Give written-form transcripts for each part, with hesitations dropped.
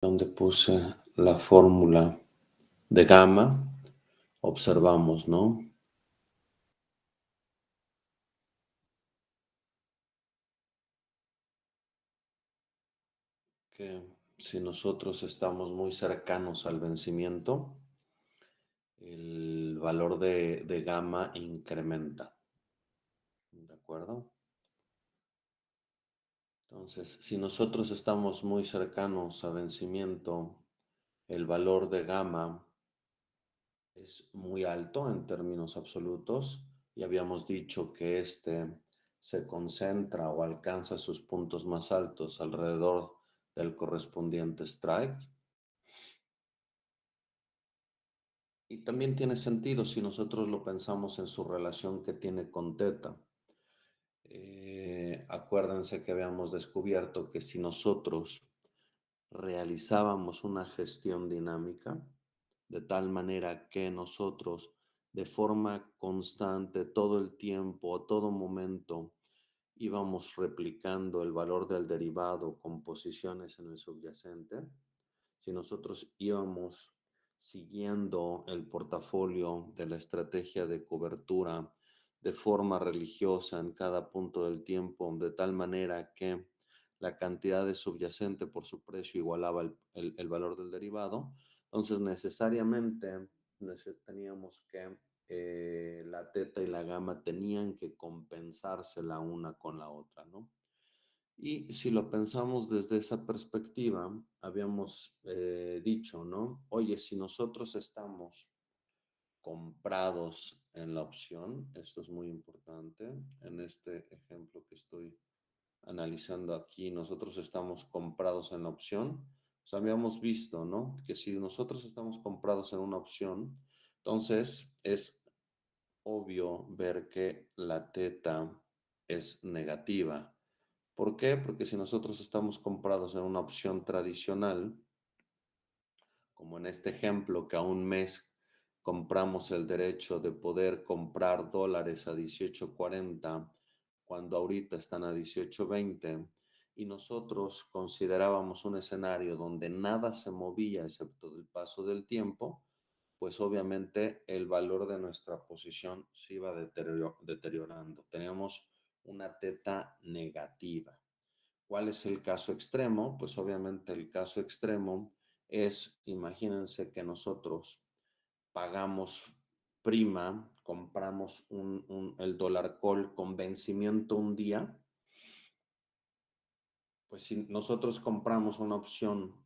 donde puse la fórmula de gamma, observamos, ¿no? Que si nosotros estamos muy cercanos al vencimiento, el valor de gamma incrementa, ¿de acuerdo? Entonces, si nosotros estamos muy cercanos a vencimiento, el valor de gamma es muy alto en términos absolutos y habíamos dicho que este se concentra o alcanza sus puntos más altos alrededor del correspondiente strike. Y también tiene sentido si nosotros lo pensamos en su relación que tiene con teta. Acuérdense que habíamos descubierto que si nosotros realizábamos una gestión dinámica, de tal manera que nosotros de forma constante, todo el tiempo, a todo momento, íbamos replicando el valor del derivado con posiciones en el subyacente, si nosotros íbamos siguiendo el portafolio de la estrategia de cobertura de forma religiosa en cada punto del tiempo, de tal manera que la cantidad de subyacente por su precio igualaba el valor del derivado, entonces necesariamente teníamos que la teta y la gamma tenían que compensarse la una con la otra, ¿no? Y si lo pensamos desde esa perspectiva, habíamos dicho, ¿no? Oye, si nosotros estamos comprados en la opción, esto es muy importante, en este ejemplo que estoy analizando aquí, nosotros estamos comprados en la opción, pues habíamos visto, ¿no? Que si nosotros estamos comprados en una opción, entonces es obvio ver que la teta es negativa. ¿Por qué? Porque si nosotros estamos comprados en una opción tradicional, como en este ejemplo que a un mes compramos el derecho de poder comprar dólares a 18.40 cuando ahorita están a 18.20 y nosotros considerábamos un escenario donde nada se movía excepto del paso del tiempo, pues obviamente el valor de nuestra posición se iba deteriorando. Teníamos una teta negativa. ¿Cuál es el caso extremo? Pues obviamente el caso extremo es, imagínense que nosotros pagamos prima, compramos el dólar call con vencimiento un día, pues si nosotros compramos una opción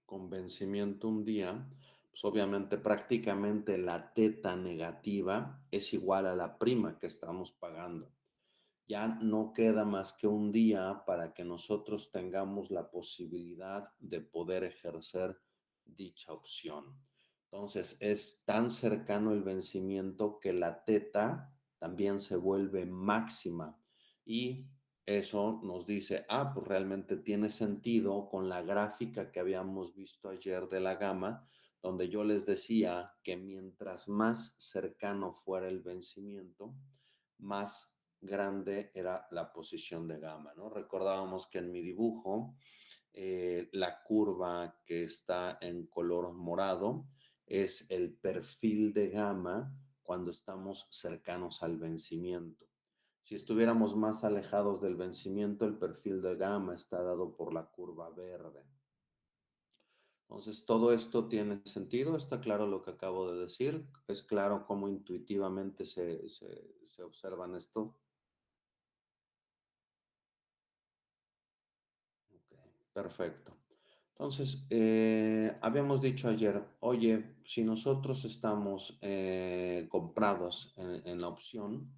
con vencimiento un día, pues obviamente prácticamente la teta negativa es igual a la prima que estamos pagando. Ya no queda más que un día para que nosotros tengamos la posibilidad de poder ejercer dicha opción. Entonces, es tan cercano el vencimiento que la teta también se vuelve máxima y eso nos dice, pues realmente tiene sentido con la gráfica que habíamos visto ayer de la gama, donde yo les decía que mientras más cercano fuera el vencimiento, más grande era la posición de gamma, ¿no? Recordábamos que en mi dibujo, la curva que está en color morado es el perfil de gamma cuando estamos cercanos al vencimiento. Si estuviéramos más alejados del vencimiento, el perfil de gamma está dado por la curva verde. Entonces, todo esto tiene sentido, está claro lo que acabo de decir, es claro cómo intuitivamente se observan esto. Ok, perfecto. Entonces, habíamos dicho ayer, oye, si nosotros estamos comprados en la opción,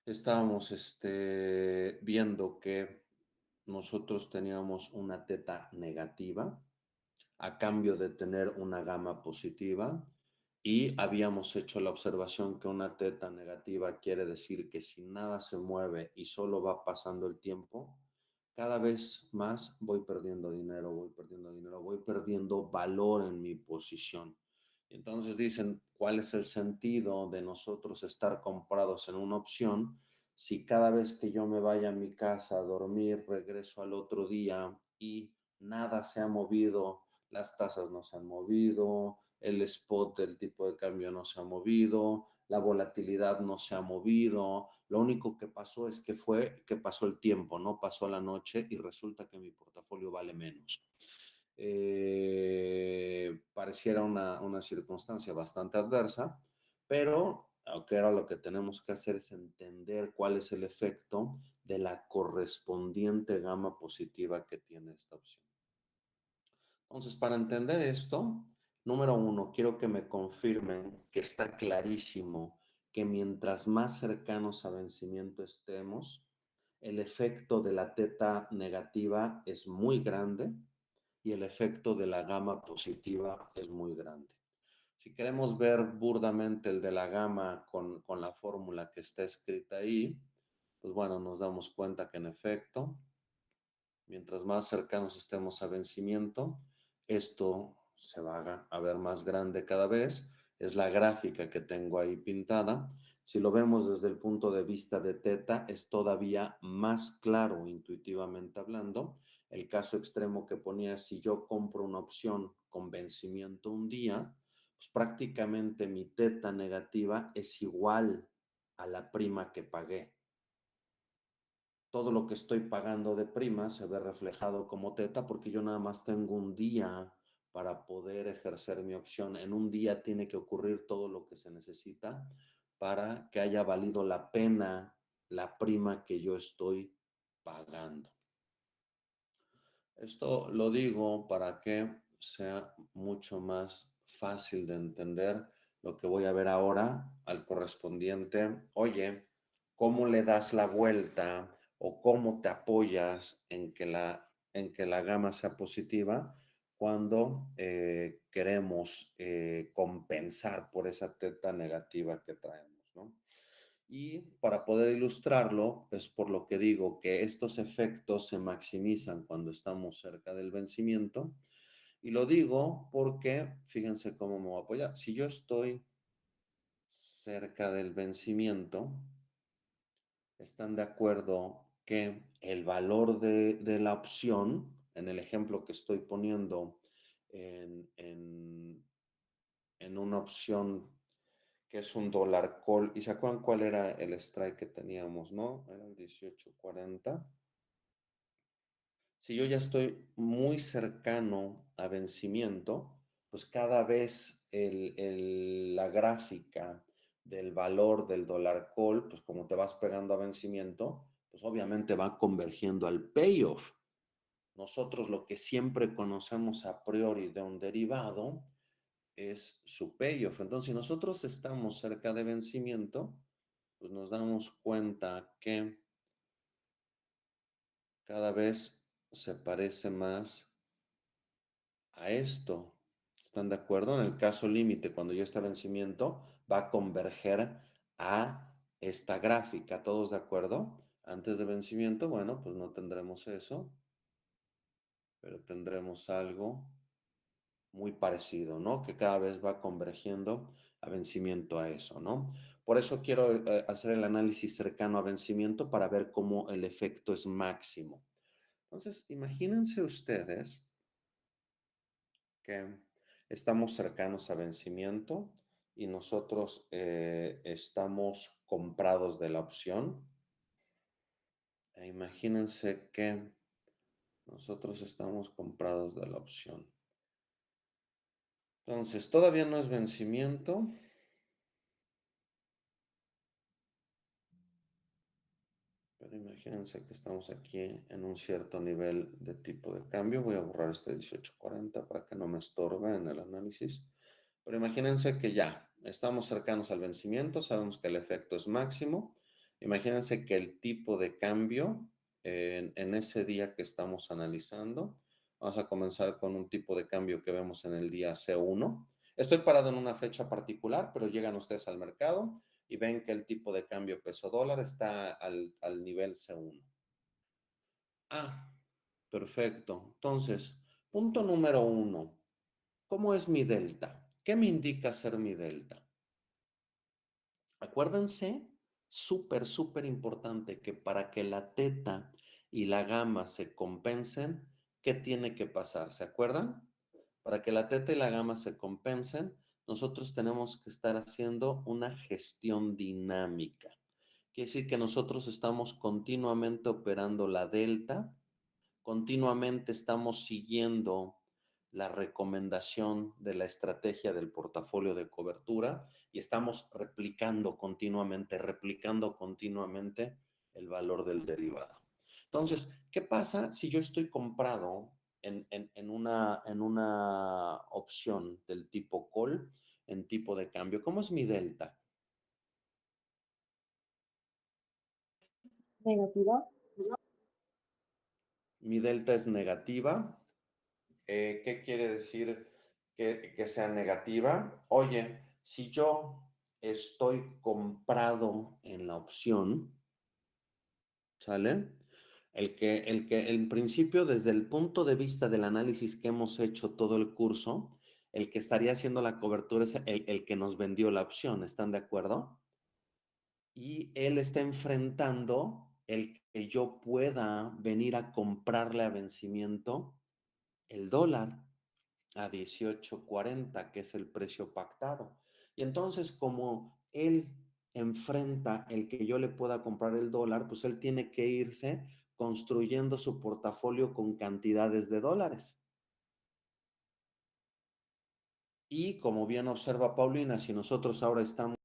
estábamos viendo que nosotros teníamos una teta negativa a cambio de tener una gama positiva y habíamos hecho la observación que una teta negativa quiere decir que si nada se mueve y solo va pasando el tiempo, cada vez más voy perdiendo dinero, voy perdiendo valor en mi posición. Entonces dicen, ¿cuál es el sentido de nosotros estar comprados en una opción si cada vez que yo me vaya a mi casa a dormir, regreso al otro día y nada se ha movido, las tasas no se han movido, el spot del tipo de cambio no se ha movido, la volatilidad no se ha movido, lo único que pasó es que fue que pasó el tiempo, no pasó la noche y resulta que mi portafolio vale menos. Pareciera una circunstancia bastante adversa, pero aunque ahora lo que tenemos que hacer es entender cuál es el efecto de la correspondiente gama positiva que tiene esta opción. Entonces, para entender esto, número uno, quiero que me confirmen que está clarísimo que mientras más cercanos a vencimiento estemos, el efecto de la teta negativa es muy grande y el efecto de la gama positiva es muy grande. Si queremos ver burdamente el de la gama con la fórmula que está escrita ahí, pues bueno, nos damos cuenta que en efecto, mientras más cercanos estemos a vencimiento, esto se va a ver más grande cada vez. Es la gráfica que tengo ahí pintada. Si lo vemos desde el punto de vista de teta, es todavía más claro intuitivamente hablando. El caso extremo que ponía, si yo compro una opción con vencimiento un día, pues prácticamente mi teta negativa es igual a la prima que pagué. Todo lo que estoy pagando de prima se ve reflejado como teta porque yo nada más tengo un día para poder ejercer mi opción. En un día tiene que ocurrir todo lo que se necesita para que haya valido la pena la prima que yo estoy pagando. Esto lo digo para que sea mucho más fácil de entender lo que voy a ver ahora al correspondiente. Oye, ¿cómo le das la vuelta o cómo te apoyas en que la gama sea positiva cuando queremos compensar por esa teta negativa que traemos, ¿no? Y para poder ilustrarlo, es por lo que digo que estos efectos se maximizan cuando estamos cerca del vencimiento. Y lo digo porque, fíjense cómo me voy a apoyar. Si yo estoy cerca del vencimiento, están de acuerdo que el valor de la opción, en el ejemplo que estoy poniendo en, en, en una opción que es un dólar call. ¿Y se acuerdan cuál era el strike que teníamos, no? Era el 18.40. Si yo ya estoy muy cercano a vencimiento, pues cada vez la gráfica del valor del dólar call, pues como te vas pegando a vencimiento, pues obviamente va convergiendo al payoff. Nosotros lo que siempre conocemos a priori de un derivado es su payoff. Entonces, si nosotros estamos cerca de vencimiento, pues nos damos cuenta que cada vez se parece más a esto. ¿Están de acuerdo? En el caso límite, cuando ya está vencimiento, va a converger a esta gráfica. ¿Todos de acuerdo? Antes de vencimiento, bueno, pues no tendremos eso, pero tendremos algo muy parecido, ¿no? Que cada vez va convergiendo a vencimiento a eso, ¿no? Por eso quiero hacer el análisis cercano a vencimiento para ver cómo el efecto es máximo. Entonces, imagínense ustedes que estamos cercanos a vencimiento y nosotros estamos comprados de la opción. E imagínense que nosotros estamos comprados de la opción. Entonces, todavía no es vencimiento. Pero imagínense que estamos aquí en un cierto nivel de tipo de cambio. Voy a borrar este 18.40 para que no me estorbe en el análisis. Pero imagínense que ya estamos cercanos al vencimiento, sabemos que el efecto es máximo. Imagínense que el tipo de cambio en ese día que estamos analizando, vamos a comenzar con un tipo de cambio que vemos en el día C1. Estoy parado en una fecha particular, pero llegan ustedes al mercado y ven que el tipo de cambio peso dólar está al nivel C1. Ah, perfecto. Entonces, punto número uno. ¿Cómo es mi delta? ¿Qué me indica ser mi delta? Acuérdense, súper importante que para que la teta y la gamma se compensen, ¿qué tiene que pasar? ¿Se acuerdan? Para que la teta y la gamma se compensen, nosotros tenemos que estar haciendo una gestión dinámica. Quiere decir que nosotros estamos continuamente operando la delta, continuamente estamos siguiendo la recomendación de la estrategia del portafolio de cobertura y estamos replicando continuamente el valor del derivado. Entonces, ¿qué pasa si yo estoy comprado en una opción del tipo call en tipo de cambio? ¿Cómo es mi delta? Negativa. Mi delta es negativa. ¿Qué quiere decir que sea negativa? Oye, si yo estoy comprado en la opción, ¿sale? En principio, desde el punto de vista del análisis que hemos hecho todo el curso, el que estaría haciendo la cobertura es el que nos vendió la opción, ¿están de acuerdo? Y él está enfrentando el que yo pueda venir a comprarle a vencimiento el dólar a 18.40, que es el precio pactado. Y entonces, como él enfrenta el que yo le pueda comprar el dólar, pues él tiene que irse construyendo su portafolio con cantidades de dólares. Y como bien observa Paulina, si nosotros ahora estamos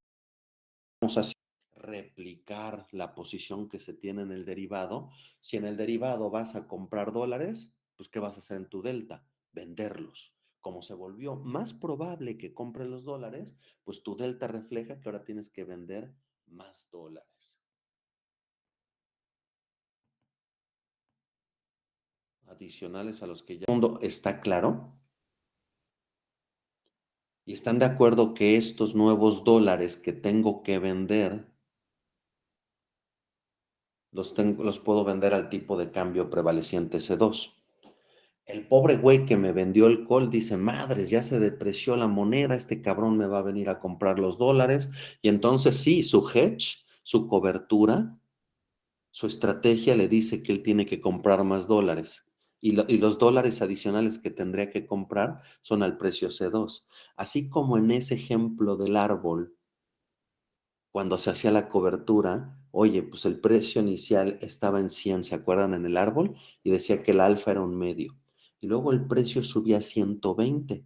haciendo replicar la posición que se tiene en el derivado, si en el derivado vas a comprar dólares, pues ¿qué vas a hacer en tu delta? Venderlos. Como se volvió más probable que compres los dólares, pues tu delta refleja que ahora tienes que vender más dólares. Adicionales a los que ya el mundo está claro. Y están de acuerdo que estos nuevos dólares que tengo que vender los puedo vender al tipo de cambio prevaleciente C2. El pobre güey que me vendió el call dice, madres, ya se depreció la moneda, este cabrón me va a venir a comprar los dólares. Y entonces sí, su hedge, su cobertura, su estrategia le dice que él tiene que comprar más dólares. Y los dólares adicionales que tendría que comprar son al precio C2. Así como en ese ejemplo del árbol, cuando se hacía la cobertura, oye, pues el precio inicial estaba en 100, ¿se acuerdan? En el árbol, y decía que el alfa era un medio. Y luego el precio subía a 120.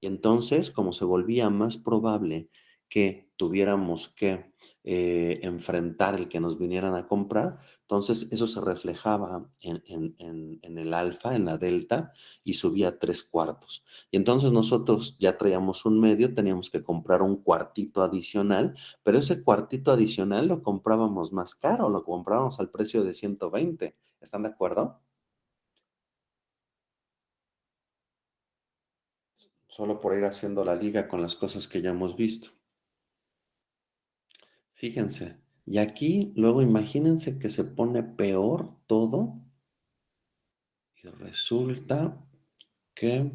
Y entonces, como se volvía más probable que tuviéramos que enfrentar el que nos vinieran a comprar, entonces eso se reflejaba en el alfa, en la delta, y subía 3/4. Y entonces nosotros ya traíamos un medio, teníamos que comprar un cuartito adicional, pero ese cuartito adicional lo comprábamos más caro, lo comprábamos al precio de 120. ¿Están de acuerdo? Solo por ir haciendo la liga con las cosas que ya hemos visto. Fíjense, y aquí luego imagínense que se pone peor todo y resulta que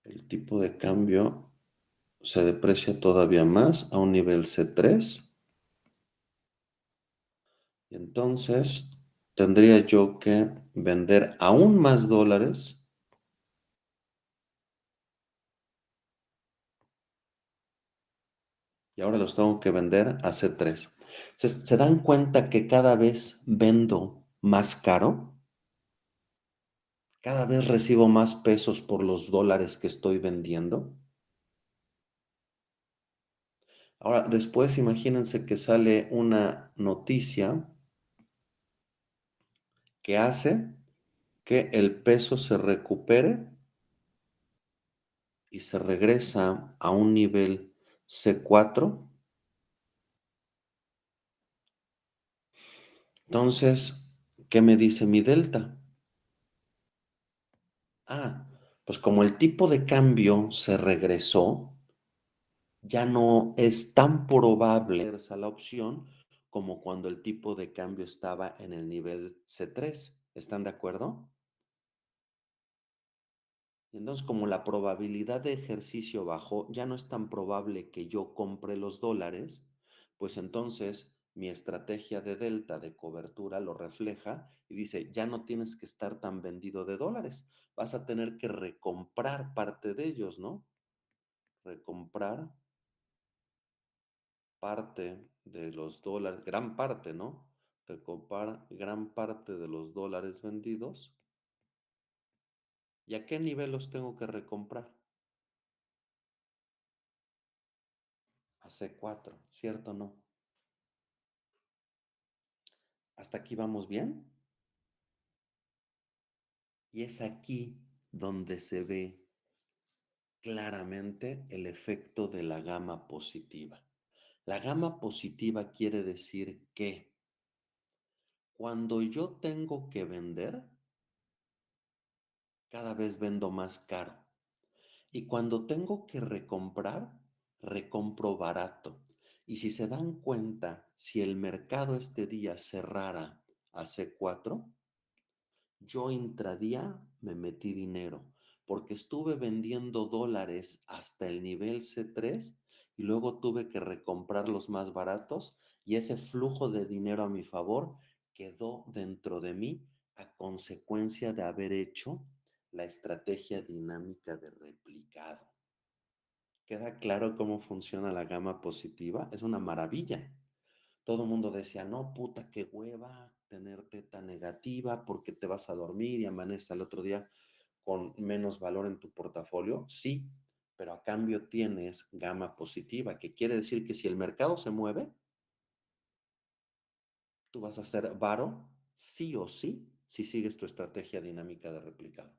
el tipo de cambio se deprecia todavía más a un nivel C3 y entonces tendría yo que vender aún más dólares y ahora los tengo que vender a C3. ¿Se dan cuenta que cada vez vendo más caro? Cada vez recibo más pesos por los dólares que estoy vendiendo. Ahora, después imagínense que sale una noticia que hace que el peso se recupere y se regresa a un nivel C4. Entonces, ¿qué me dice mi delta? Ah, pues como el tipo de cambio se regresó, ya no es tan probable a la opción como cuando el tipo de cambio estaba en el nivel C3. ¿Están de acuerdo? Entonces, como la probabilidad de ejercicio bajó, ya no es tan probable que yo compre los dólares, pues entonces mi estrategia de delta de cobertura lo refleja y dice, ya no tienes que estar tan vendido de dólares, vas a tener que recomprar parte de ellos, ¿no? Recomprar parte de los dólares, gran parte, ¿no? Recomprar gran parte de los dólares vendidos. ¿Y a qué nivel los tengo que recomprar? A C4, ¿cierto o no? ¿Hasta aquí vamos bien? Y es aquí donde se ve claramente el efecto de la gama positiva. La gama positiva quiere decir que cuando yo tengo que vender, cada vez vendo más caro. Y cuando tengo que recomprar, recompro barato. Y si se dan cuenta, si el mercado este día cerrara a C4, yo intradía me metí dinero porque estuve vendiendo dólares hasta el nivel C3 y luego tuve que recomprar los más baratos y ese flujo de dinero a mi favor quedó dentro de mí a consecuencia de haber hecho la estrategia dinámica de replicado. ¿Queda claro cómo funciona la gama positiva? Es una maravilla. Todo el mundo decía, no, puta, qué hueva tener teta negativa porque te vas a dormir y amaneces al otro día con menos valor en tu portafolio. Sí, pero a cambio tienes gama positiva, que quiere decir que si el mercado se mueve, tú vas a ser varo sí o sí si sigues tu estrategia dinámica de replicado.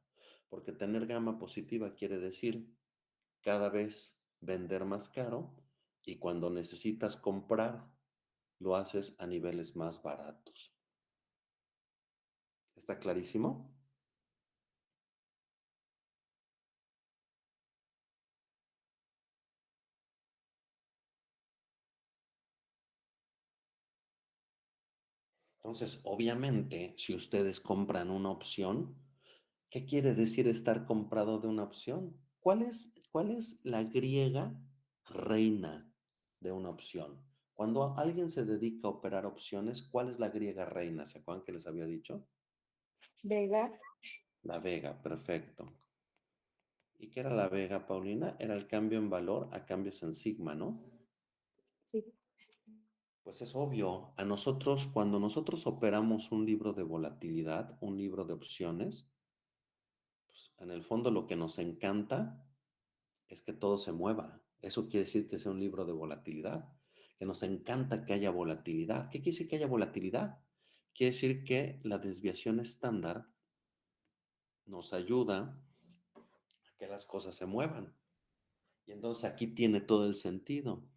Porque tener gama positiva quiere decir cada vez vender más caro y cuando necesitas comprar, lo haces a niveles más baratos. ¿Está clarísimo? Entonces, obviamente, si ustedes compran una opción, ¿qué quiere decir estar comprado de una opción? ¿Cuál es la griega reina de una opción? Cuando alguien se dedica a operar opciones, ¿cuál es la griega reina? ¿Se acuerdan que les había dicho? Vega, La vega, perfecto. ¿Y qué era la vega, Paulina? Era el cambio en valor a cambios en sigma, ¿no? sí. Pues es obvio, a nosotros, cuando nosotros operamos un libro de volatilidad, un libro de opciones, pues en el fondo lo que nos encanta es que todo se mueva. Eso quiere decir que sea un libro de volatilidad, que nos encanta que haya volatilidad. ¿Qué quiere decir que haya volatilidad? Quiere decir que la desviación estándar nos ayuda a que las cosas se muevan. Y entonces aquí tiene todo el sentido.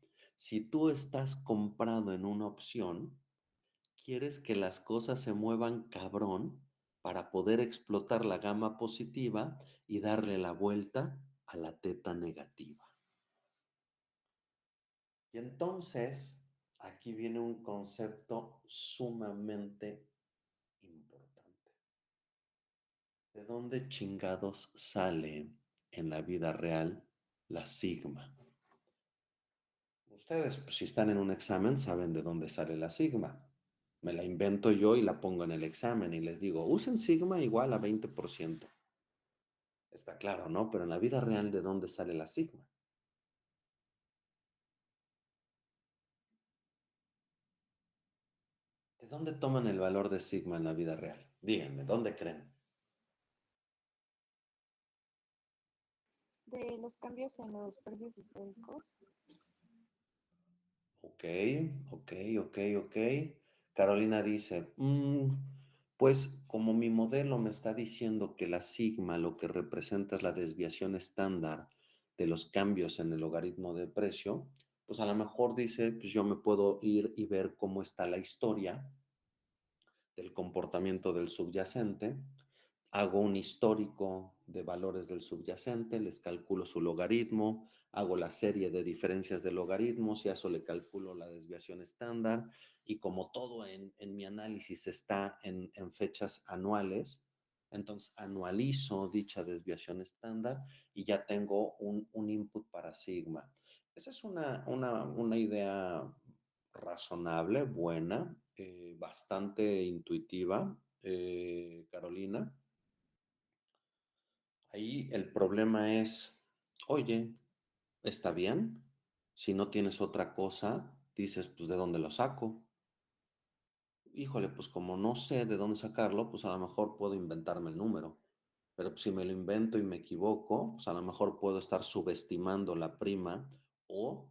Si tú estás comprado en una opción, quieres que las cosas se muevan cabrón para poder explotar la gama positiva y darle la vuelta a la teta negativa. Y entonces, aquí viene un concepto sumamente importante. ¿De dónde chingados sale en la vida real la sigma? Ustedes, pues, si están en un examen, saben de dónde sale la sigma. Me la invento yo y la pongo en el examen y les digo, usen sigma igual a 20%. Está claro, ¿no? Pero en la vida real, ¿de dónde sale la sigma? ¿De dónde toman el valor de sigma en la vida real? Díganme, ¿dónde creen? De los cambios en los precios históricos, Ok, ok, ok, ok. Carolina dice, pues como mi modelo me está diciendo que la sigma lo que representa es la desviación estándar de los cambios en el logaritmo de precio, pues a lo mejor dice, pues yo me puedo ir y ver cómo está la historia del comportamiento del subyacente, hago un histórico de valores del subyacente, les calculo su logaritmo, hago la serie de diferencias de logaritmos y a eso le calculo la desviación estándar y como todo en mi análisis está en fechas anuales, entonces anualizo dicha desviación estándar y ya tengo un input para sigma. Esa es una idea razonable, buena, bastante intuitiva, Carolina. Ahí el problema es, oye, está bien. Si no tienes otra cosa, dices, pues ¿de dónde lo saco? Híjole, pues como no sé de dónde sacarlo, pues a lo mejor puedo inventarme el número. Pero pues, si me lo invento y me equivoco, pues a lo mejor puedo estar subestimando la prima o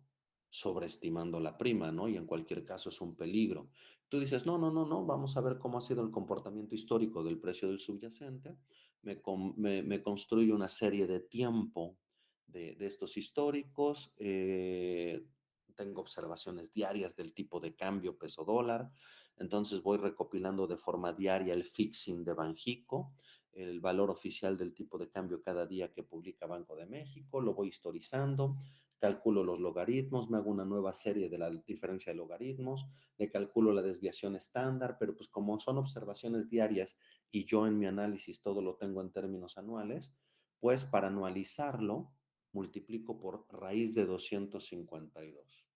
sobreestimando la prima, ¿no? Y en cualquier caso es un peligro. Tú dices, no, no, no, no, vamos a ver cómo ha sido el comportamiento histórico del precio del subyacente. Me construyo una serie de tiempo de estos históricos. Tengo observaciones diarias del tipo de cambio peso dólar. Entonces voy recopilando de forma diaria el fixing de Banjico, el valor oficial del tipo de cambio cada día que publica Banco de México, lo voy historizando, calculo los logaritmos, me hago una nueva serie de la diferencia de logaritmos, le calculo la desviación estándar, pero pues como son observaciones diarias y yo en mi análisis todo lo tengo en términos anuales, pues para anualizarlo multiplico por raíz de 252.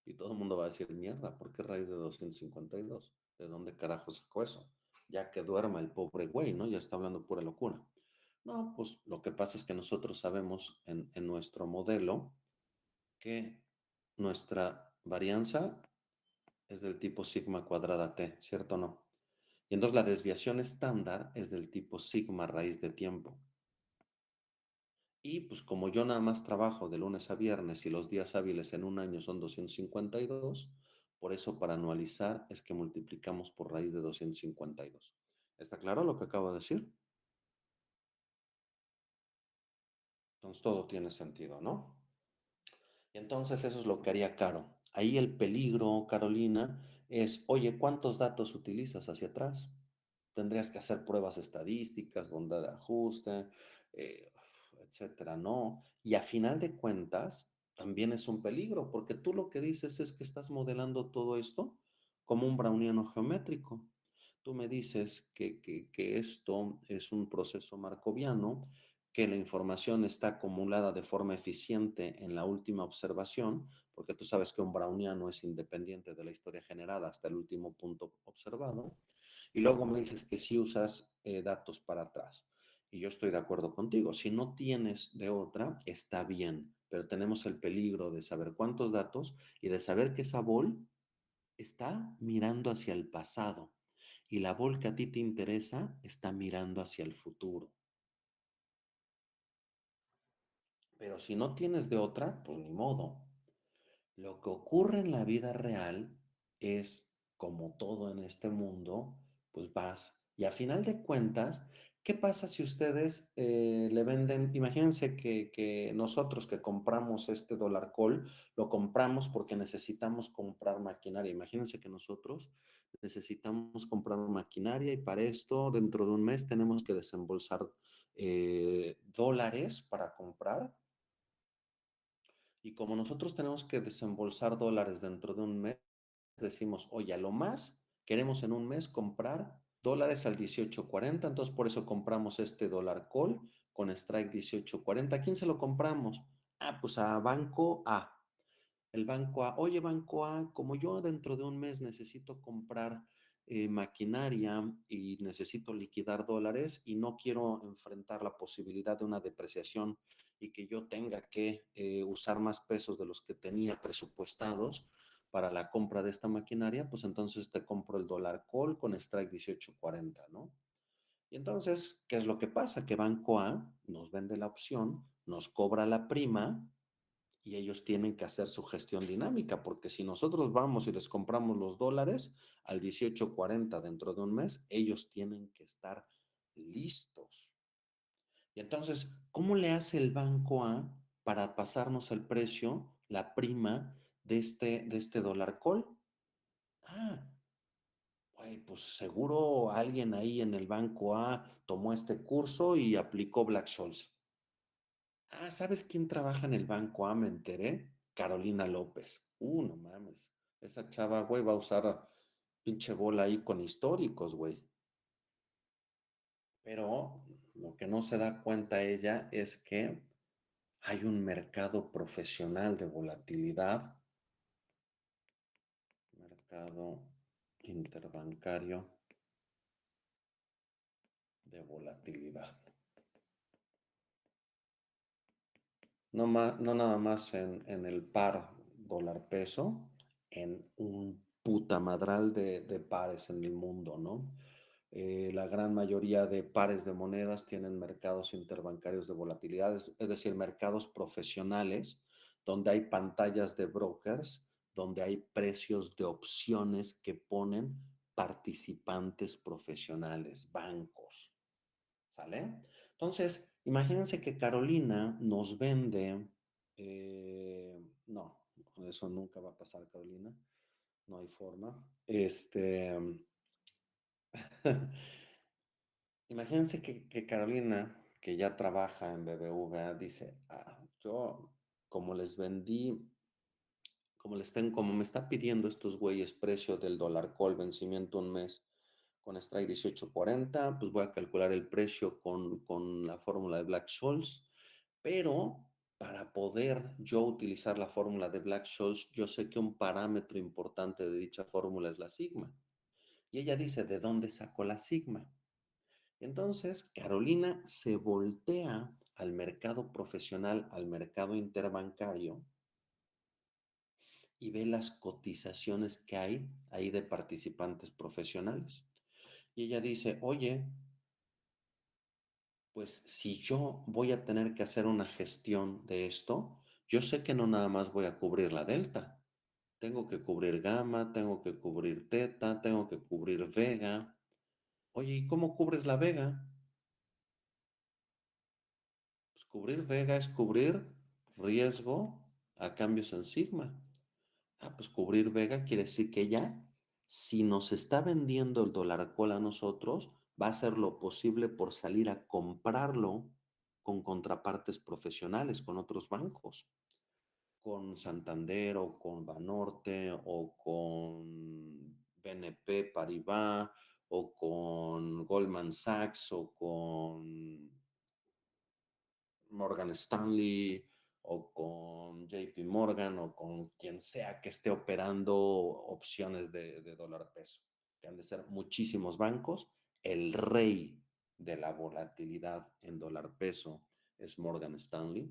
Y todo el mundo va a decir, mierda, ¿por qué raíz de 252? ¿De dónde carajo sacó eso? Ya que duerma el pobre güey, ¿no? Ya está hablando pura locura. No, pues lo que pasa es que nosotros sabemos en nuestro modelo que nuestra varianza es del tipo sigma cuadrada t, ¿cierto o no? Y entonces la desviación estándar es del tipo sigma raíz de tiempo. Y pues como yo nada más trabajo de lunes a viernes y los días hábiles en un año son 252, por eso para anualizar es que multiplicamos por raíz de 252. ¿Está claro lo que acabo de decir? Entonces todo tiene sentido, ¿no? Y entonces eso es lo que haría Caro. Ahí el peligro, Carolina, es, oye, ¿cuántos datos utilizas hacia atrás? Tendrías que hacer pruebas estadísticas, bondad de ajuste, eh, etcétera, ¿no? Y a final de cuentas, también es un peligro, porque tú lo que dices es que estás modelando todo esto como un browniano geométrico. Tú me dices que esto es un proceso marcoviano, que la información está acumulada de forma eficiente en la última observación, porque tú sabes que un browniano es independiente de la historia generada hasta el último punto observado, y luego me dices que sí usas datos para atrás. Y yo estoy de acuerdo contigo. Si no tienes de otra, está bien, pero tenemos el peligro de saber cuántos datos y de saber que esa bol está mirando hacia el pasado y la bol que a ti te interesa está mirando hacia el futuro. Pero si no tienes de otra, pues ni modo. Lo que ocurre en la vida real es, como todo en este mundo, pues vas. Y a final de cuentas, ¿qué pasa si ustedes le venden? Imagínense que nosotros que compramos este dólar call, lo compramos porque necesitamos comprar maquinaria. Imagínense que nosotros necesitamos comprar maquinaria y para esto, dentro de un mes, tenemos que desembolsar dólares para comprar. Y como nosotros tenemos que desembolsar dólares dentro de un mes, decimos, oye, a lo más queremos en un mes comprar dólares al 18.40, entonces por eso compramos este dólar call con strike 18.40. ¿A quién se lo compramos? Ah, pues a Banco A. El Banco A, oye Banco A, como yo dentro de un mes necesito comprar maquinaria y necesito liquidar dólares y no quiero enfrentar la posibilidad de una depreciación y que yo tenga que usar más pesos de los que tenía presupuestados para la compra de esta maquinaria, pues entonces te compro el dólar call con strike 18.40, ¿no? Y entonces, ¿qué es lo que pasa? Que Banco A nos vende la opción, nos cobra la prima y ellos tienen que hacer su gestión dinámica, porque si nosotros vamos y les compramos los dólares al 18.40 dentro de un mes, ellos tienen que estar listos. Y entonces, ¿cómo le hace el banco A para pasarnos el precio, la prima de este dólar call? Ah, pues seguro alguien ahí en el banco A tomó este curso y aplicó Black Scholes. Ah, ¿sabes quién trabaja en el banco A? Me enteré. Carolina López. No mames. Esa chava, güey, va a usar pinche bola ahí con históricos, güey. Pero lo que no se da cuenta ella es que hay un mercado profesional de volatilidad mercado interbancario de volatilidad. No nada más en el par dólar peso, en un putamadral de pares en el mundo, ¿no? La gran mayoría de pares de monedas tienen mercados interbancarios de volatilidad, es decir, mercados profesionales donde hay pantallas de brokers, donde hay precios de opciones que ponen participantes profesionales, bancos, ¿sale? Entonces, imagínense que Carolina nos vende, no, eso nunca va a pasar, Carolina, no hay forma. Imagínense que Carolina, que ya trabaja en BBVA, dice, yo como les vendí, como me está pidiendo estos güeyes precio del dólar call, vencimiento un mes con strike 18.40, pues voy a calcular el precio con la fórmula de Black-Scholes, pero para poder yo utilizar la fórmula de Black-Scholes, yo sé que un parámetro importante de dicha fórmula es la sigma. Y ella dice, ¿de dónde sacó la sigma? Entonces, Carolina se voltea al mercado profesional, al mercado interbancario, y ve las cotizaciones que hay ahí de participantes profesionales. Y ella dice, oye, pues si yo voy a tener que hacer una gestión de esto, yo sé que no nada más voy a cubrir la delta. Tengo que cubrir gamma, tengo que cubrir teta, tengo que cubrir vega. Oye, ¿y cómo cubres la vega? Pues cubrir vega es cubrir riesgo a cambios en sigma. Pues cubrir vega quiere decir que ella, si nos está vendiendo el dólar call a nosotros, va a hacer lo posible por salir a comprarlo con contrapartes profesionales, con otros bancos, con Santander o con Banorte o con BNP Paribas o con Goldman Sachs o con Morgan Stanley o con JP Morgan o con quien sea que esté operando opciones de dólar peso, que han de ser muchísimos bancos. El rey de la volatilidad en dólar peso es Morgan Stanley.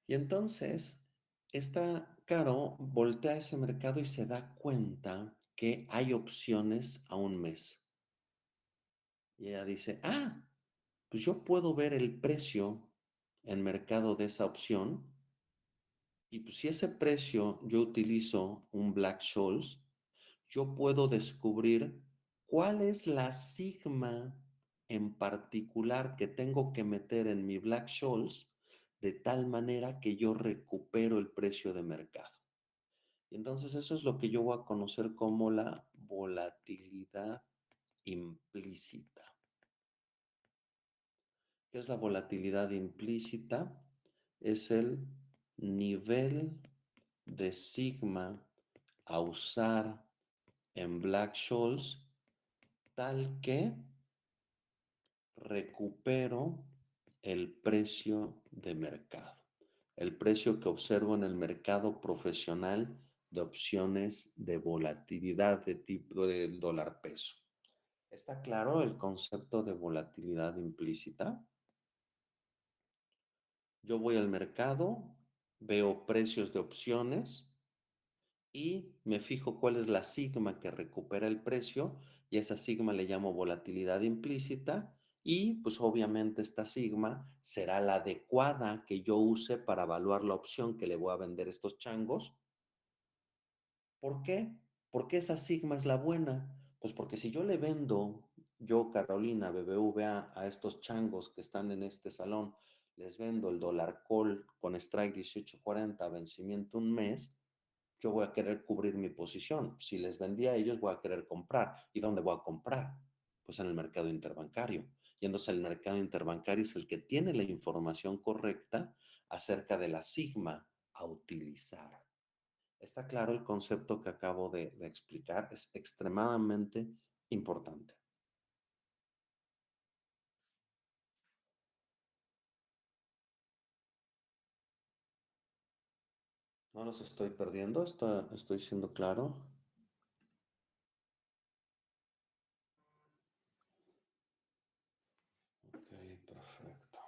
Y entonces, esta Caro voltea a ese mercado y se da cuenta que hay opciones a un mes. Y ella dice, pues yo puedo ver el precio en mercado de esa opción y pues si ese precio yo utilizo un Black-Scholes, yo puedo descubrir cuál es la sigma en particular que tengo que meter en mi Black-Scholes de tal manera que yo recupero el precio de mercado. Y entonces eso es lo que yo voy a conocer como la volatilidad implícita. ¿Qué es la volatilidad implícita? Es el nivel de sigma a usar en Black-Scholes tal que recupero el precio de mercado, el precio que observo en el mercado profesional de opciones de volatilidad de tipo del dólar peso. ¿Está claro el concepto de volatilidad implícita? Yo voy al mercado, veo precios de opciones y me fijo cuál es la sigma que recupera el precio y esa sigma le llamo volatilidad implícita y pues obviamente esta sigma será la adecuada que yo use para evaluar la opción que le voy a vender a estos changos. ¿Por qué? ¿Por qué esa sigma es la buena? Pues porque si yo le vendo, yo Carolina BBVA, a estos changos que están en este salón, les vendo el dólar call con strike 18.40, vencimiento un mes, yo voy a querer cubrir mi posición. Si les vendí a ellos, voy a querer comprar. ¿Y dónde voy a comprar? Pues en el mercado interbancario. Y entonces el mercado interbancario es el que tiene la información correcta acerca de la sigma a utilizar. ¿Está claro el concepto que acabo de explicar? Es extremadamente importante. No los estoy perdiendo, estoy siendo claro. Ok, perfecto.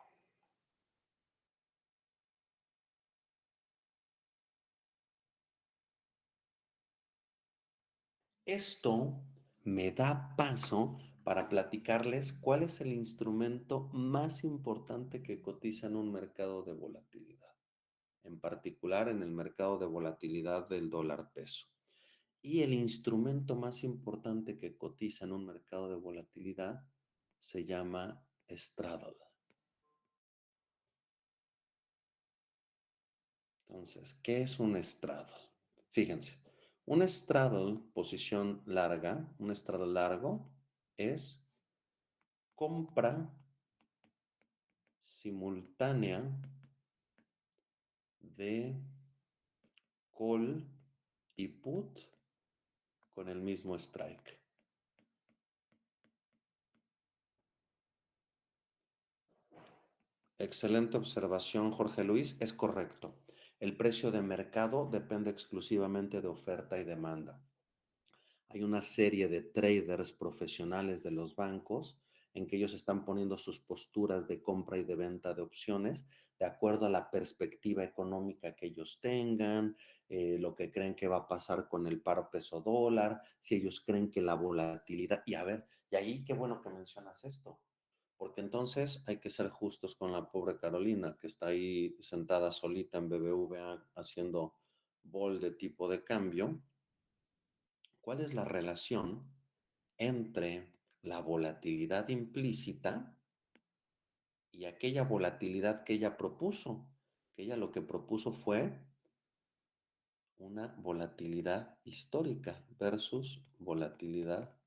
Esto me da paso para platicarles cuál es el instrumento más importante que cotiza en un mercado de volatilidad, en particular en el mercado de volatilidad del dólar peso. Y el instrumento más importante que cotiza en un mercado de volatilidad se llama straddle. Entonces, ¿qué es un straddle? Fíjense, un straddle, posición larga, un straddle largo es compra simultánea de call y put con el mismo strike. Excelente observación, Jorge Luis. Es correcto. El precio de mercado depende exclusivamente de oferta y demanda. Hay una serie de traders profesionales de los bancos en que ellos están poniendo sus posturas de compra y de venta de opciones de acuerdo a la perspectiva económica que ellos tengan, lo que creen que va a pasar con el par peso dólar, si ellos creen que la volatilidad, y a ver, y ahí qué bueno que mencionas esto, porque entonces hay que ser justos con la pobre Carolina, que está ahí sentada solita en BBVA haciendo bol de tipo de cambio. ¿Cuál es la relación entre la volatilidad implícita y aquella volatilidad que ella propuso? Que ella lo que propuso fue una volatilidad histórica versus volatilidad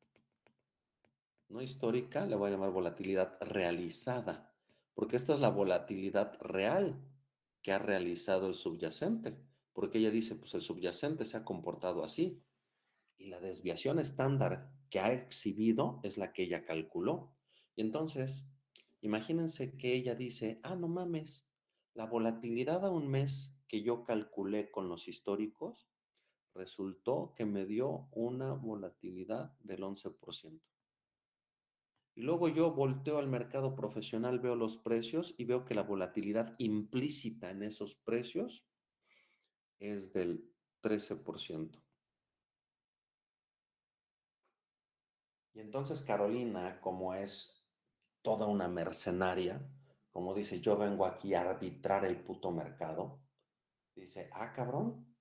no histórica, le voy a llamar volatilidad realizada, porque esta es la volatilidad real que ha realizado el subyacente, porque ella dice, pues el subyacente se ha comportado así, y la desviación estándar que ha exhibido es la que ella calculó. Y entonces, imagínense que ella dice, ah, no mames, la volatilidad a un mes que yo calculé con los históricos resultó que me dio una volatilidad del 11%. Y luego yo volteo al mercado profesional, veo los precios y veo que la volatilidad implícita en esos precios es del 13%. Y entonces Carolina, como es toda una mercenaria, como dice, yo vengo aquí a arbitrar el puto mercado, dice, ah, cabrón,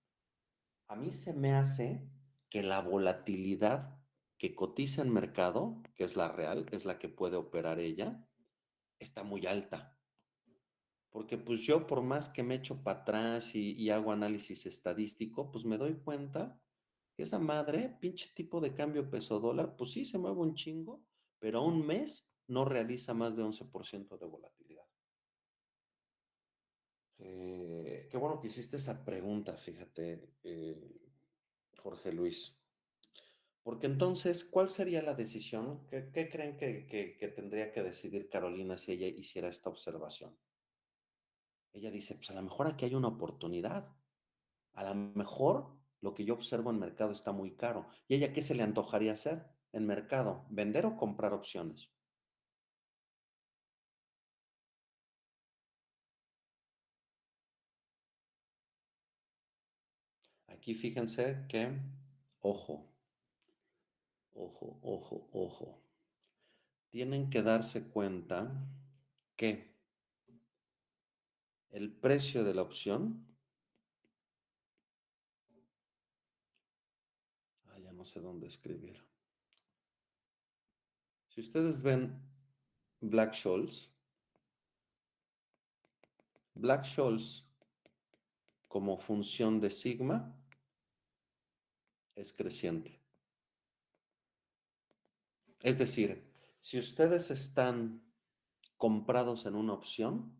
a mí se me hace que la volatilidad que cotiza en mercado, que es la real, es la que puede operar ella, está muy alta. Porque pues yo por más que me echo para atrás y hago análisis estadístico, pues me doy cuenta que esa madre, pinche tipo de cambio peso dólar, pues sí se mueve un chingo, pero a un mes no realiza más de 11% de volatilidad. Qué bueno que hiciste esa pregunta, fíjate, Jorge Luis. Porque entonces, ¿cuál sería la decisión? ¿Qué creen que tendría que decidir Carolina si ella hiciera esta observación? Ella dice, pues a lo mejor aquí hay una oportunidad. A lo mejor lo que yo observo en mercado está muy caro. ¿Y ella qué se le antojaría hacer en mercado? ¿Vender o comprar opciones? Aquí fíjense que, ojo, ojo, ojo, ojo. Tienen que darse cuenta que el precio de la opción, ya no sé dónde escribir. Si ustedes ven Black-Scholes, Black-Scholes como función de sigma es creciente. Es decir, si ustedes están comprados en una opción,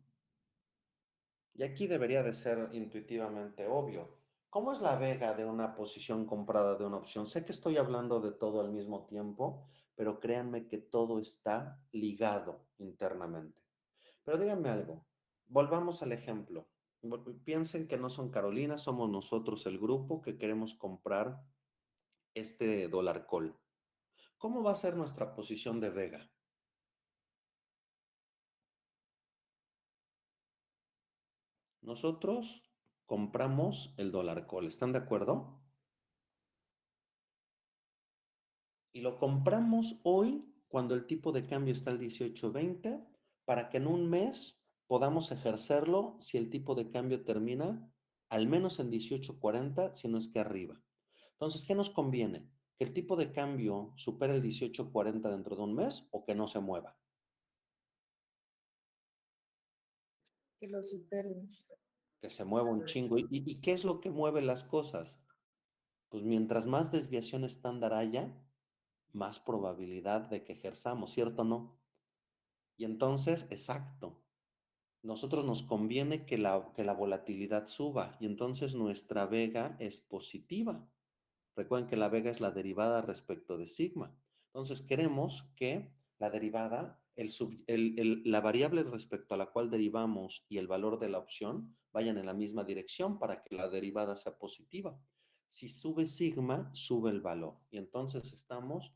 y aquí debería de ser intuitivamente obvio, ¿cómo es la vega de una posición comprada de una opción? Sé que estoy hablando de todo al mismo tiempo, pero créanme que todo está ligado internamente. Pero díganme algo, volvamos al ejemplo. Piensen que no son Carolina, somos nosotros el grupo que queremos comprar este dólar call. ¿Cómo va a ser nuestra posición de vega? Nosotros compramos el dólar call, ¿están de acuerdo? Y lo compramos hoy cuando el tipo de cambio está al 18.20 para que en un mes podamos ejercerlo si el tipo de cambio termina al menos en 18.40, si no es que arriba. Entonces, ¿qué nos conviene? ¿Que el tipo de cambio supere el 18.40 dentro de un mes o que no se mueva? Que lo superen. Que se mueva un chingo. ¿Y qué es lo que mueve las cosas? Pues mientras más desviación estándar haya, más probabilidad de que ejerzamos, ¿cierto o no? Y entonces, exacto, nosotros nos conviene que la volatilidad suba y entonces nuestra vega es positiva. Recuerden que la vega es la derivada respecto de sigma. Entonces queremos que la derivada, la variable respecto a la cual derivamos y el valor de la opción vayan en la misma dirección para que la derivada sea positiva. Si sube sigma, sube el valor. Y entonces estamos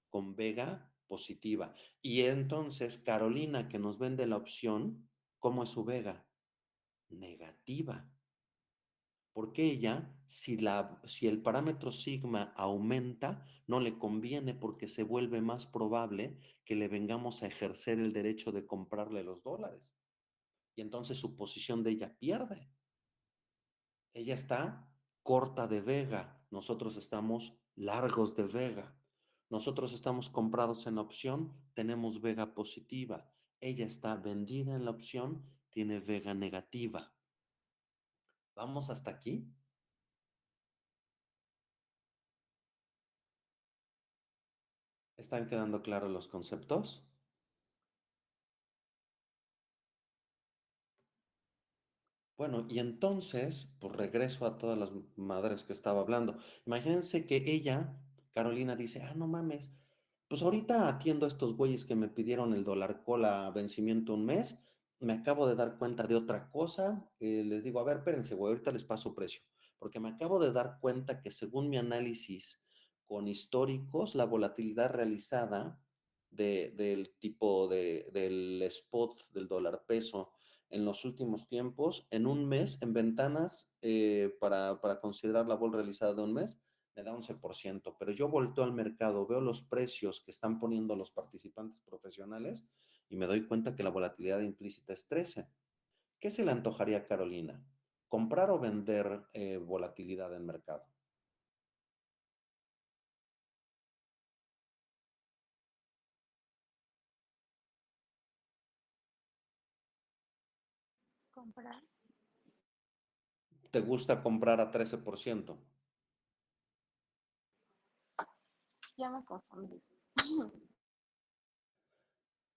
con vega positiva. Y entonces Carolina, que nos vende la opción, ¿cómo es su vega? Negativa. Porque ella, si el parámetro sigma aumenta, no le conviene porque se vuelve más probable que le vengamos a ejercer el derecho de comprarle los dólares. Y entonces su posición de ella pierde. Ella está corta de vega, nosotros estamos largos de vega. Nosotros estamos comprados en la opción, tenemos vega positiva. Ella está vendida en la opción, tiene vega negativa. ¿Vamos hasta aquí? ¿Están quedando claros los conceptos? Bueno, y entonces, pues regreso a todas las madres que estaba hablando. Imagínense que ella, Carolina, dice, no mames, pues ahorita atiendo a estos güeyes que me pidieron el dólar cola vencimiento un mes, me acabo de dar cuenta de otra cosa, les digo, a ver, espérense, güey, ahorita les paso precio, porque me acabo de dar cuenta que según mi análisis con históricos, la volatilidad realizada del tipo del spot del dólar peso en los últimos tiempos, en un mes, en ventanas, para considerar la vol realizada de un mes, me da 11%, pero yo volteo al mercado, veo los precios que están poniendo los participantes profesionales y me doy cuenta que la volatilidad implícita es 13. ¿Qué se le antojaría a Carolina? ¿Comprar o vender volatilidad en mercado? Comprar. ¿Te gusta comprar a 13%? Ya me confundí.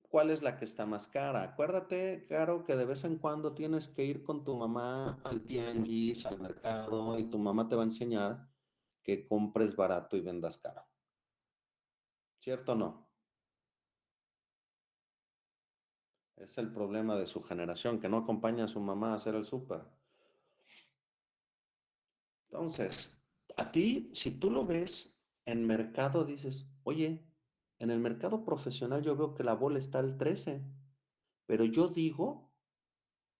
¿Cuál es la que está más cara? Acuérdate, Caro, que de vez en cuando tienes que ir con tu mamá al tianguis, al mercado, y tu mamá te va a enseñar que compres barato y vendas caro. ¿Cierto o no? Es el problema de su generación, que no acompaña a su mamá a hacer el súper. Entonces, a ti, si tú lo ves en mercado, dices, oye, en el mercado profesional yo veo que la bola está al 13, pero yo digo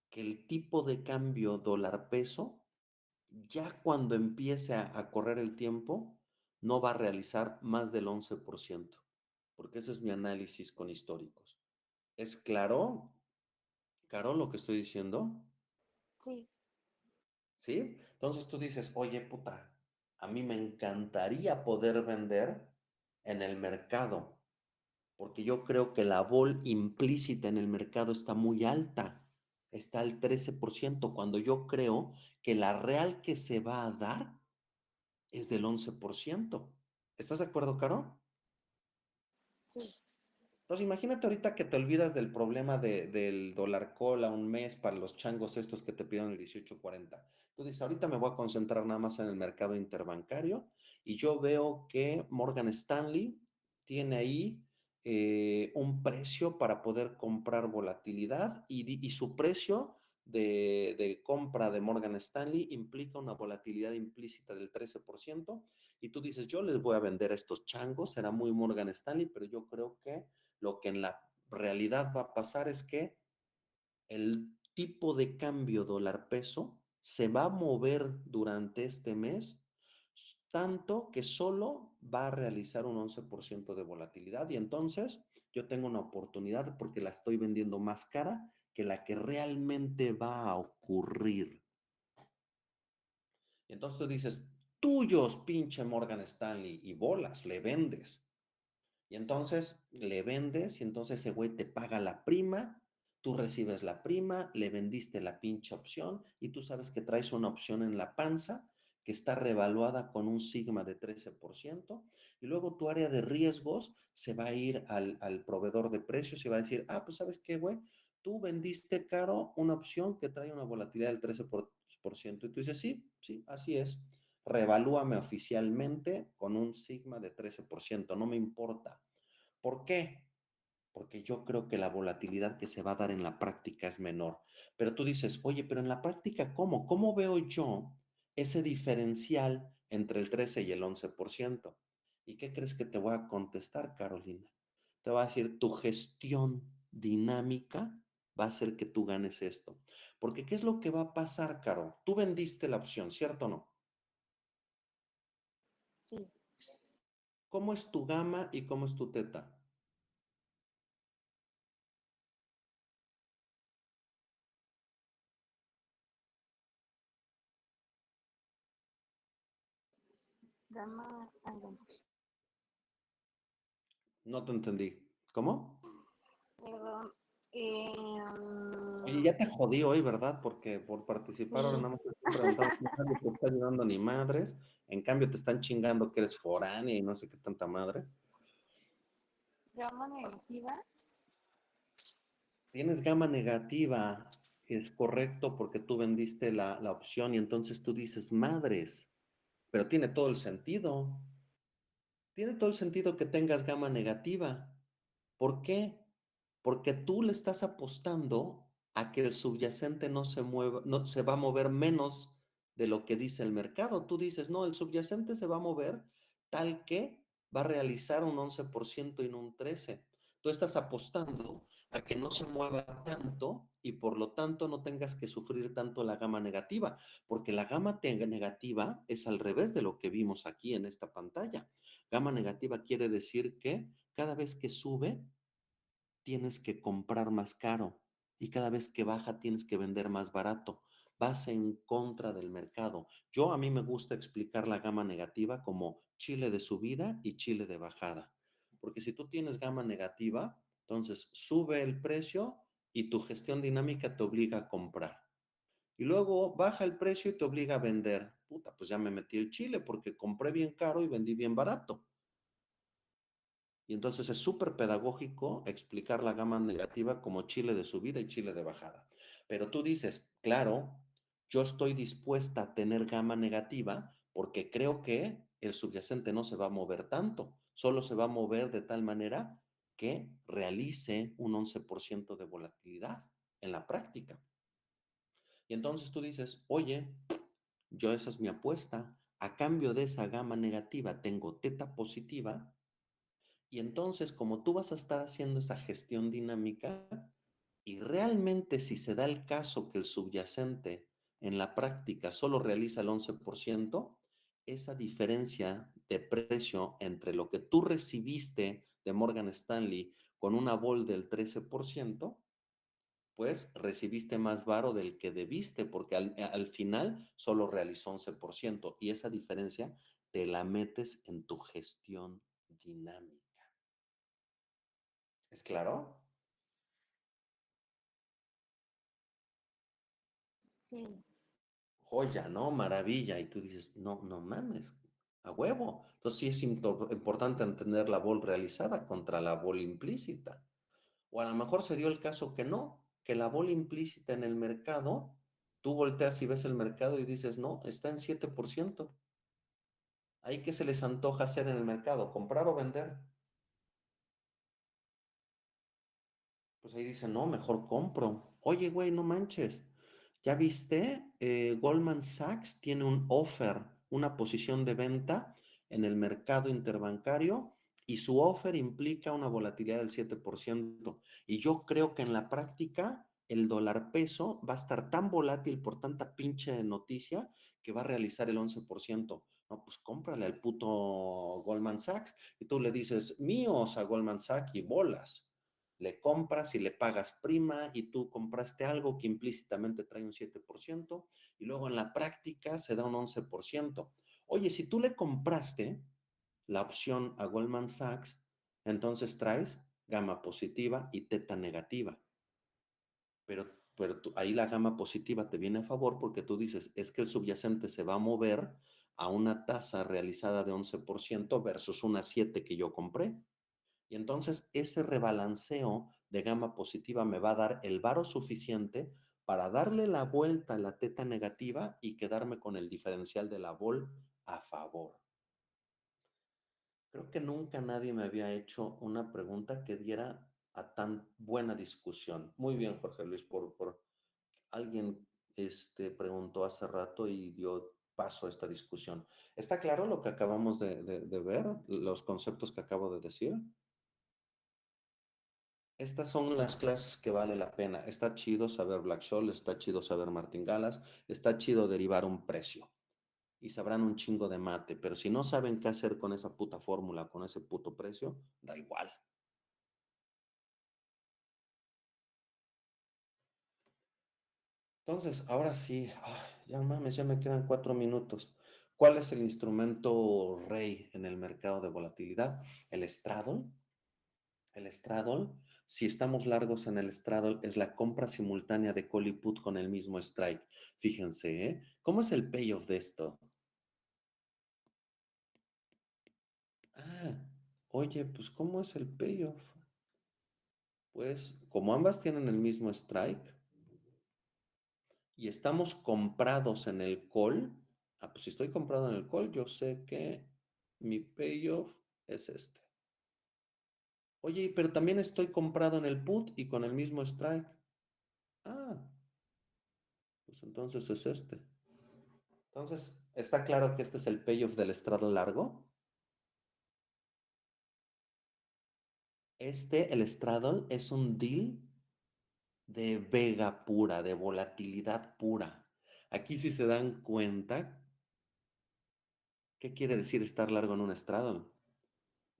que el tipo de cambio dólar peso, ya cuando empiece a correr el tiempo, no va a realizar más del 11%, porque ese es mi análisis con históricos. ¿Es claro, Caro, lo que estoy diciendo? Sí, ¿Sí? Entonces tú dices, oye, puta, a mí me encantaría poder vender en el mercado, porque yo creo que la vol implícita en el mercado está muy alta, está al 13%, cuando yo creo que la real que se va a dar es del 11%. ¿Estás de acuerdo, Caro? sí. Entonces, imagínate ahorita que te olvidas del problema del dólar call a un mes para los changos estos que te piden el 18.40. Tú dices, ahorita me voy a concentrar nada más en el mercado interbancario y yo veo que Morgan Stanley tiene ahí un precio para poder comprar volatilidad y su precio de compra de Morgan Stanley implica una volatilidad implícita del 13% y tú dices, yo les voy a vender a estos changos, será muy Morgan Stanley, pero yo creo que lo que en la realidad va a pasar es que el tipo de cambio dólar peso se va a mover durante este mes tanto que solo va a realizar un 11% de volatilidad y entonces yo tengo una oportunidad porque la estoy vendiendo más cara que la que realmente va a ocurrir. Y entonces tú dices, tuyos, pinche Morgan Stanley, y bolas, le vendes. Y entonces le vendes y entonces ese güey te paga la prima, tú recibes la prima, le vendiste la pinche opción y tú sabes que traes una opción en la panza que está revaluada con un sigma de 13% y luego tu área de riesgos se va a ir al proveedor de precios y va a decir, ah, pues sabes qué, güey, tú vendiste caro una opción que trae una volatilidad del 13% y tú dices, sí, sí, así es. Revalúame oficialmente con un sigma de 13%, no me importa. ¿Por qué? Porque yo creo que la volatilidad que se va a dar en la práctica es menor. Pero tú dices, oye, pero en la práctica, ¿cómo? ¿Cómo veo yo ese diferencial entre el 13 y el 11%? ¿Y qué crees que te voy a contestar, Carolina? Te voy a decir, tu gestión dinámica va a hacer que tú ganes esto. Porque ¿qué es lo que va a pasar, Caro? Tú vendiste la opción, ¿cierto o no? Sí. ¿Cómo es tu gamma y cómo es tu teta? Gama alguna. No te entendí. ¿Cómo? Perdón. Oye, ya te jodí hoy, ¿verdad? Porque por participar ahora Sí. nada más te estoy preguntando, nadie te está ayudando ni madres, en cambio te están chingando que eres foránea y no sé qué tanta madre. Gama negativa. Tienes gama negativa, es correcto porque tú vendiste la opción y entonces tú dices, madres, pero tiene todo el sentido que tengas gama negativa. ¿Por qué? Porque tú le estás apostando a que el subyacente no se mueva, no se va a mover menos de lo que dice el mercado. Tú dices, no, el subyacente se va a mover tal que va a realizar un 11% y no un 13%. Tú estás apostando a que no se mueva tanto y por lo tanto no tengas que sufrir tanto la gama negativa, porque la gama negativa es al revés de lo que vimos aquí en esta pantalla. Gama negativa quiere decir que cada vez que sube, tienes que comprar más caro y cada vez que baja tienes que vender más barato. Vas en contra del mercado. A mí me gusta explicar la gama negativa como chile de subida y chile de bajada. Porque si tú tienes gama negativa, entonces sube el precio y tu gestión dinámica te obliga a comprar. Y luego baja el precio y te obliga a vender. Puta, pues ya me metí el chile porque compré bien caro y vendí bien barato. Y entonces es súper pedagógico explicar la gama negativa como chile de subida y chile de bajada. Pero tú dices, claro, yo estoy dispuesta a tener gama negativa porque creo que el subyacente no se va a mover tanto, solo se va a mover de tal manera que realice un 11% de volatilidad en la práctica. Y entonces tú dices, oye, yo esa es mi apuesta, a cambio de esa gama negativa tengo teta positiva. Y entonces, como tú vas a estar haciendo esa gestión dinámica, y realmente si se da el caso que el subyacente en la práctica solo realiza el 11%, esa diferencia de precio entre lo que tú recibiste de Morgan Stanley con una vol del 13%, pues recibiste más varo del que debiste, porque al final solo realizó 11%, y esa diferencia te la metes en tu gestión dinámica. ¿Es claro? Sí. Joya, ¿no? Maravilla. Y tú dices, no, no mames, a huevo. Entonces sí es importante entender la vol realizada contra la vol implícita. O a lo mejor se dio el caso que no, que la vol implícita en el mercado, tú volteas y ves el mercado y dices, no, está en 7%. ¿Ahí qué se les antoja hacer en el mercado? ¿Comprar o vender? Pues ahí dicen, no, mejor compro. Oye, güey, no manches. ¿Ya viste? Goldman Sachs tiene un offer, una posición de venta en el mercado interbancario y su offer implica una volatilidad del 7%. Y yo creo que en la práctica el dólar peso va a estar tan volátil por tanta pinche noticia que va a realizar el 11%. No, pues cómprale al puto Goldman Sachs y tú le dices míos a Goldman Sachs y bolas. Le compras y le pagas prima y tú compraste algo que implícitamente trae un 7% y luego en la práctica se da un 11%. Oye, si tú le compraste la opción a Goldman Sachs, entonces traes gama positiva y teta negativa. Pero ahí la gama positiva te viene a favor porque tú dices, es que el subyacente se va a mover a una tasa realizada de 11% versus una 7 que yo compré. Y entonces ese rebalanceo de gama positiva me va a dar el varo suficiente para darle la vuelta a la teta negativa y quedarme con el diferencial de la vol a favor. Creo que nunca nadie me había hecho una pregunta que diera a tan buena discusión. Muy bien, Jorge Luis, por alguien preguntó hace rato y dio paso a esta discusión. ¿Está claro lo que acabamos de ver, los conceptos que acabo de decir? Estas son las clases que vale la pena. Está chido saber Black-Scholes, está chido saber martingalas, está chido derivar un precio. Y sabrán un chingo de mate, pero si no saben qué hacer con esa puta fórmula, con ese puto precio, da igual. Entonces, ahora sí, ay, ya mames, ya me quedan 4 minutos. ¿Cuál es el instrumento rey en el mercado de volatilidad? El straddle. El straddle, si estamos largos en el straddle, es la compra simultánea de call y put con el mismo strike. Fíjense, ¿eh? ¿Cómo es el payoff de esto? Ah, oye, pues ¿cómo es el payoff? Pues como ambas tienen el mismo strike y estamos comprados en el call, pues si estoy comprado en el call, yo sé que mi payoff es este. Oye, pero también estoy comprado en el put y con el mismo strike. Ah, pues entonces es este. Entonces, ¿está claro que este es el payoff del estrado largo? El straddle, es un deal de vega pura, de volatilidad pura. Aquí si se dan cuenta, ¿qué quiere decir estar largo en un straddle?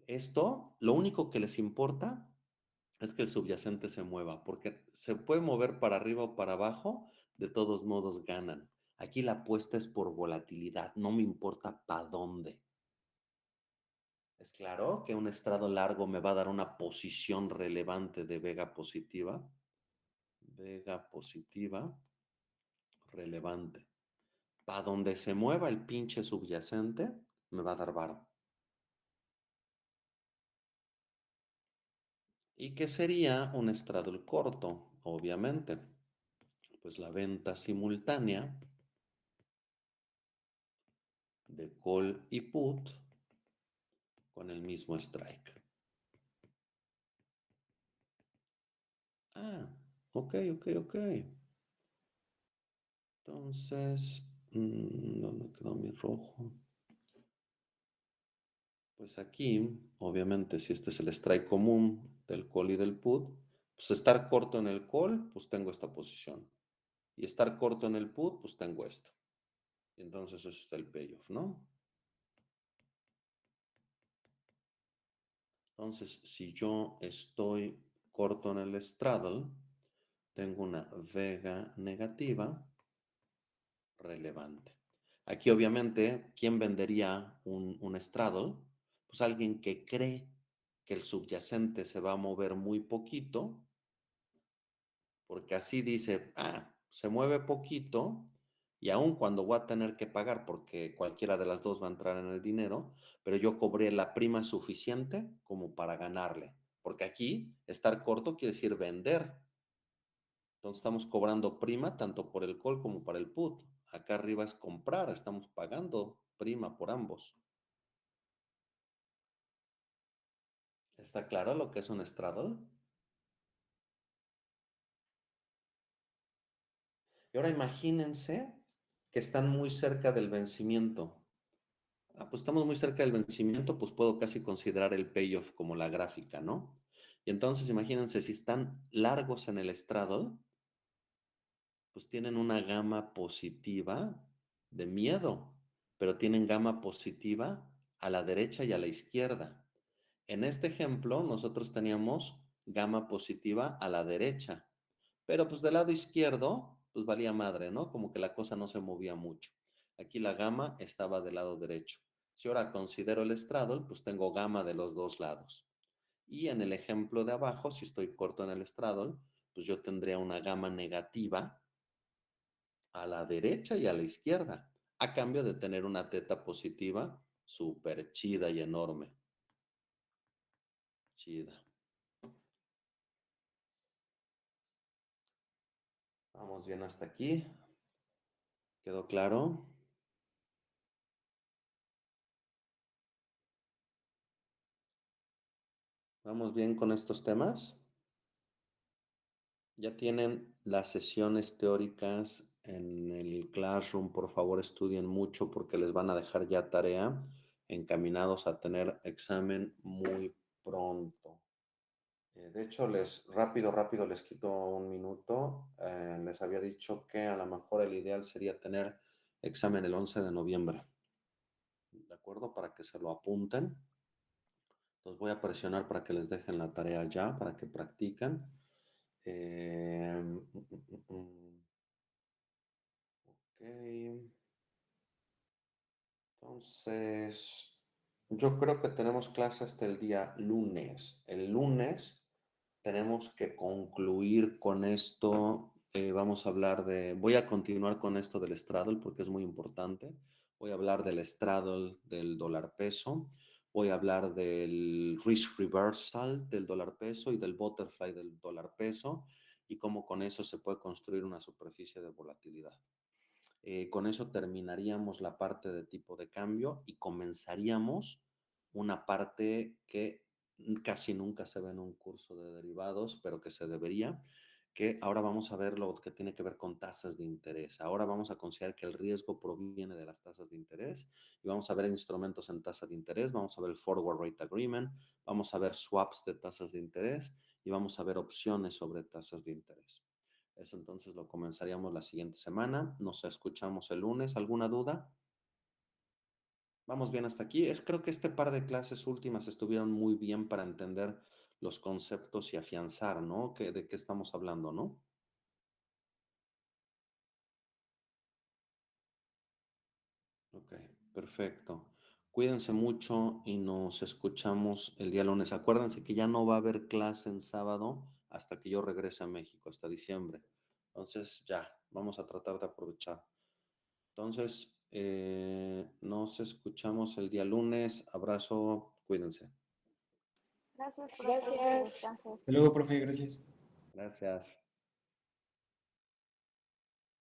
Esto, lo único que les importa es que el subyacente se mueva, porque se puede mover para arriba o para abajo, de todos modos ganan. Aquí la apuesta es por volatilidad, no me importa para dónde. Es claro que un estrado largo me va a dar una posición relevante de vega positiva. Vega positiva relevante. Para donde se mueva el pinche subyacente, me va a dar varo. ¿Y qué sería un straddle corto? Obviamente, pues la venta simultánea de call y put con el mismo strike. Ah, ok. Entonces, ¿dónde quedó mi rojo? Pues aquí, obviamente, si este es el strike común del call y del put, pues estar corto en el call, pues tengo esta posición. Y estar corto en el put, pues tengo esto. Y entonces ese es el payoff, ¿no? Entonces, si yo estoy corto en el straddle, tengo una vega negativa relevante. Aquí, obviamente, ¿quién vendería un straddle? Pues alguien que cree que el subyacente se va a mover muy poquito, porque así dice, se mueve poquito y aun cuando voy a tener que pagar, porque cualquiera de las dos va a entrar en el dinero, pero yo cobré la prima suficiente como para ganarle, porque aquí estar corto quiere decir vender. Entonces estamos cobrando prima tanto por el call como para el put. Acá arriba es comprar, estamos pagando prima por ambos. ¿Está claro lo que es un straddle? Y ahora imagínense que están muy cerca del vencimiento. Ah, pues estamos muy cerca del vencimiento, pues puedo casi considerar el payoff como la gráfica, ¿no? Y entonces imagínense, si están largos en el straddle, pues tienen una gama positiva de miedo, pero tienen gama positiva a la derecha y a la izquierda. En este ejemplo, nosotros teníamos gama positiva a la derecha, pero pues del lado izquierdo, pues valía madre, ¿no? Como que la cosa no se movía mucho. Aquí la gama estaba del lado derecho. Si ahora considero el straddle, pues tengo gama de los dos lados. Y en el ejemplo de abajo, si estoy corto en el straddle, pues yo tendría una gama negativa a la derecha y a la izquierda, a cambio de tener una teta positiva súper chida y enorme. Chida. Vamos bien hasta aquí. ¿Quedó claro? ¿Vamos bien con estos temas? Ya tienen las sesiones teóricas en el Classroom. Por favor, estudien mucho porque les van a dejar ya tarea, encaminados a tener examen muy pronto. De hecho, rápido les quito un minuto. Les había dicho que a lo mejor el ideal sería tener examen el 11 de noviembre. ¿De acuerdo? Para que se lo apunten. Los voy a presionar para que les dejen la tarea ya, para que practican. Ok. Entonces, yo creo que tenemos clase hasta el día lunes. El lunes tenemos que concluir con esto. Vamos a hablar voy a continuar con esto del straddle porque es muy importante. Voy a hablar del straddle del dólar peso. Voy a hablar del risk reversal del dólar peso y del butterfly del dólar peso y cómo con eso se puede construir una superficie de volatilidad. Con eso terminaríamos la parte de tipo de cambio y comenzaríamos una parte que casi nunca se ve en un curso de derivados, pero que se debería, que ahora vamos a ver lo que tiene que ver con tasas de interés. Ahora vamos a considerar que el riesgo proviene de las tasas de interés y vamos a ver instrumentos en tasa de interés, vamos a ver el Forward Rate Agreement, vamos a ver swaps de tasas de interés y vamos a ver opciones sobre tasas de interés. Eso entonces lo comenzaríamos la siguiente semana. Nos escuchamos el lunes. ¿Alguna duda? Vamos bien hasta aquí. Creo que este par de clases últimas estuvieron muy bien para entender los conceptos y afianzar, ¿no? ¿De qué estamos hablando, no? Ok, perfecto. Cuídense mucho y nos escuchamos el día lunes. Acuérdense que ya no va a haber clase en sábado hasta que yo regrese a México, hasta diciembre. Entonces, ya, vamos a tratar de aprovechar. Entonces, nos escuchamos el día lunes. Abrazo, cuídense. Gracias, profe, que Gracias. descanses. Hasta luego, profe, gracias. Gracias.